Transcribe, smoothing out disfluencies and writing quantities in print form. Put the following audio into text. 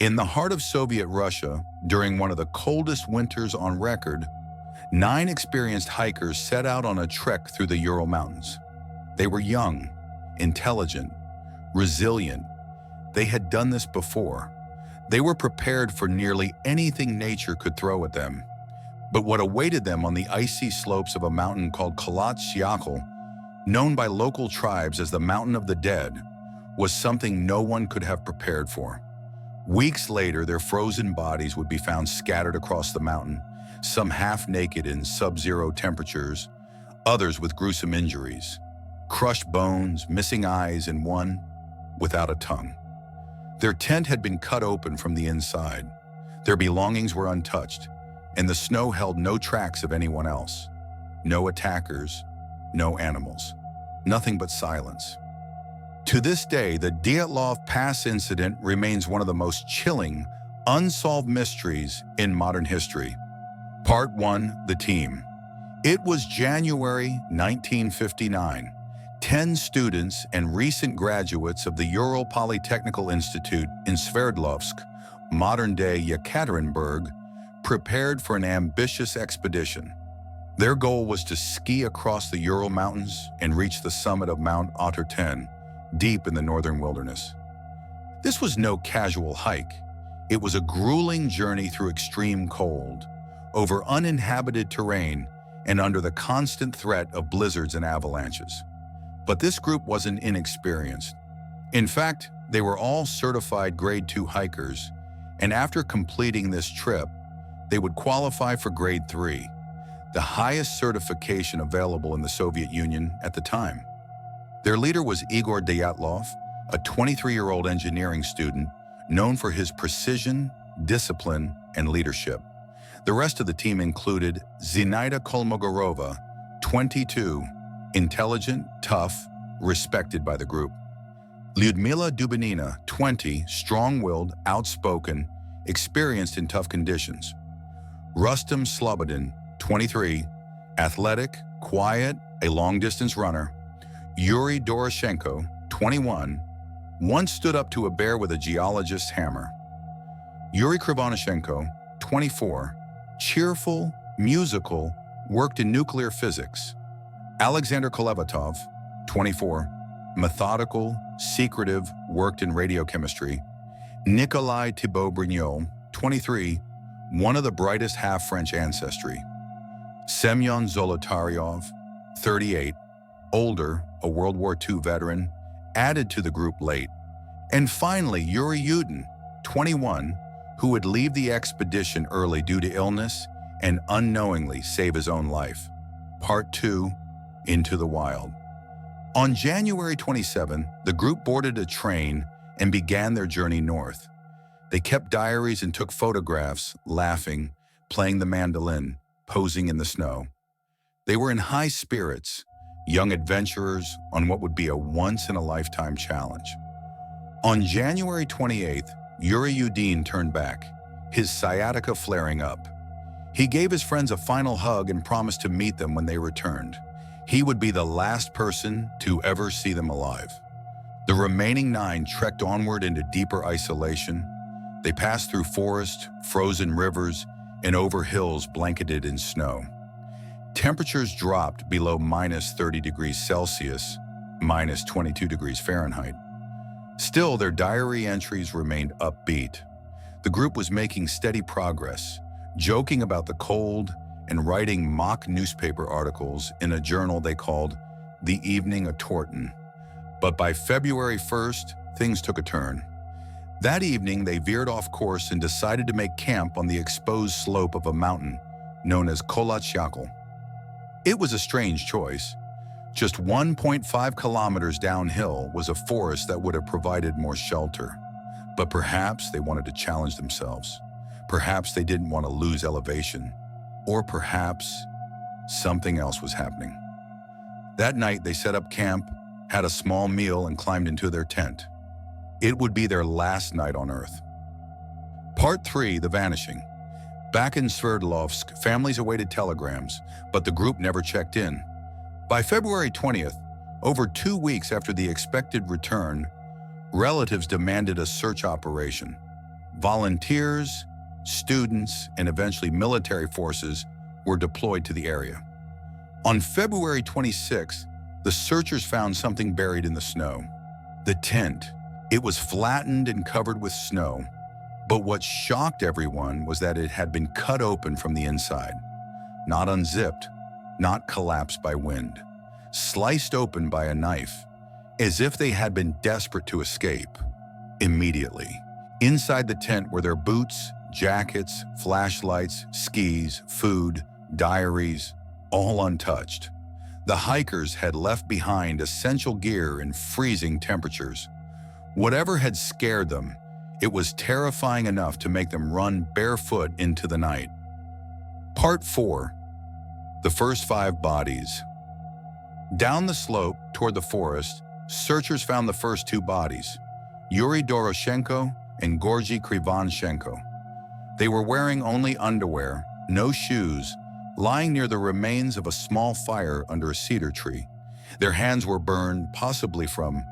In the heart of Soviet Russia, during one of the coldest winters on record, 9 experienced hikers set out on a trek through the Ural Mountains. They were young, intelligent, resilient. They had done this before. They were prepared for nearly anything nature could throw at them. But what awaited them on the icy slopes of a mountain called Kolat, known by local tribes as the Mountain of the Dead, was something no one could have prepared for. Weeks later, their frozen bodies would be found scattered across the mountain, some half-naked in sub-zero temperatures, others with gruesome injuries, crushed bones, missing eyes, and one without a tongue. Their tent had been cut open from the inside. Their belongings were untouched, and the snow held no tracks of anyone else. No attackers, no animals, nothing but silence. To this day, the Dyatlov Pass incident remains one of the most chilling, unsolved mysteries in modern history. Part 1, The Team. It was January 1959. 10 students and recent graduates of the Ural Polytechnical Institute in Sverdlovsk, modern-day Yekaterinburg, prepared for an ambitious expedition. Their goal was to ski across the Ural Mountains and reach the summit of Mount Oterten, deep in the northern wilderness. This was no casual hike. It was a grueling journey through extreme cold, over uninhabited terrain, and under the constant threat of blizzards and avalanches. But this group wasn't inexperienced. In fact, they were all certified Grade 2 hikers, and after completing this trip, they would qualify for Grade 3, the highest certification available in the Soviet Union at the time. Their leader was Igor Dyatlov, a 23-year-old engineering student known for his precision, discipline, and leadership. The rest of the team included Zinaida Kolmogorova, 22, intelligent, tough, respected by the group. Lyudmila Dubinina, 20, strong-willed, outspoken, experienced in tough conditions. Rustam Slobodin, 23, athletic, quiet, a long-distance runner. Yuri Doroshenko, 21, once stood up to a bear with a geologist's hammer. Yuri Krivonishenko, 24, cheerful, musical, worked in nuclear physics. Alexander Kolevatov, 24, methodical, secretive, worked in radiochemistry. Nikolai Thibault-Brignol, 23, one of the brightest half-French ancestry. Semyon Zolotaryov, 38, older, a World War II veteran, added to the group late. And finally, Yuri Yudin, 21, who would leave the expedition early due to illness and unknowingly save his own life. Part 2, Into the Wild. On January 27, the group boarded a train and began their journey north. They kept diaries and took photographs, laughing, playing the mandolin, posing in the snow. They were in high spirits, young adventurers on what would be a once-in-a-lifetime challenge. On January 28th, Yuri Yudin turned back, his sciatica flaring up. He gave his friends a final hug and promised to meet them when they returned. He would be the last person to ever see them alive. The remaining 9 trekked onward into deeper isolation. They passed through forest, frozen rivers, and over hills blanketed in snow. Temperatures dropped below minus 30 degrees Celsius, minus 22 degrees Fahrenheit. Still, their diary entries remained upbeat. The group was making steady progress, joking about the cold and writing mock newspaper articles in a journal they called The Evening of Torton. But by February 1st, things took a turn. That evening, they veered off course and decided to make camp on the exposed slope of a mountain known as Kolat. It was a strange choice. Just 1.5 kilometers downhill was a forest that would have provided more shelter. But perhaps they wanted to challenge themselves. Perhaps they didn't want to lose elevation. Or perhaps something else was happening. That night, they set up camp, had a small meal, and climbed into their tent. It would be their last night on Earth. Part 3, The Vanishing. Back in Sverdlovsk, families awaited telegrams, but the group never checked in. By February 20th, over 2 weeks after the expected return, relatives demanded a search operation. Volunteers, students, and eventually military forces were deployed to the area. On February 26, the searchers found something buried in the snow. The tent. It was flattened and covered with snow, but what shocked everyone was that it had been cut open from the inside. Not unzipped, not collapsed by wind. Sliced open by a knife, as if they had been desperate to escape. Immediately, inside the tent were their boots, jackets, flashlights, skis, food, diaries, all untouched. The hikers had left behind essential gear in freezing temperatures. Whatever had scared them, it was terrifying enough to make them run barefoot into the night. Part 4. The first 5 bodies. Down the slope toward the forest, searchers found the first 2 bodies, Yuri Doroshenko and Georgy Krivonchenko. They were wearing only underwear, no shoes, lying near the remains of a small fire under a cedar tree. Their hands were burned, possibly from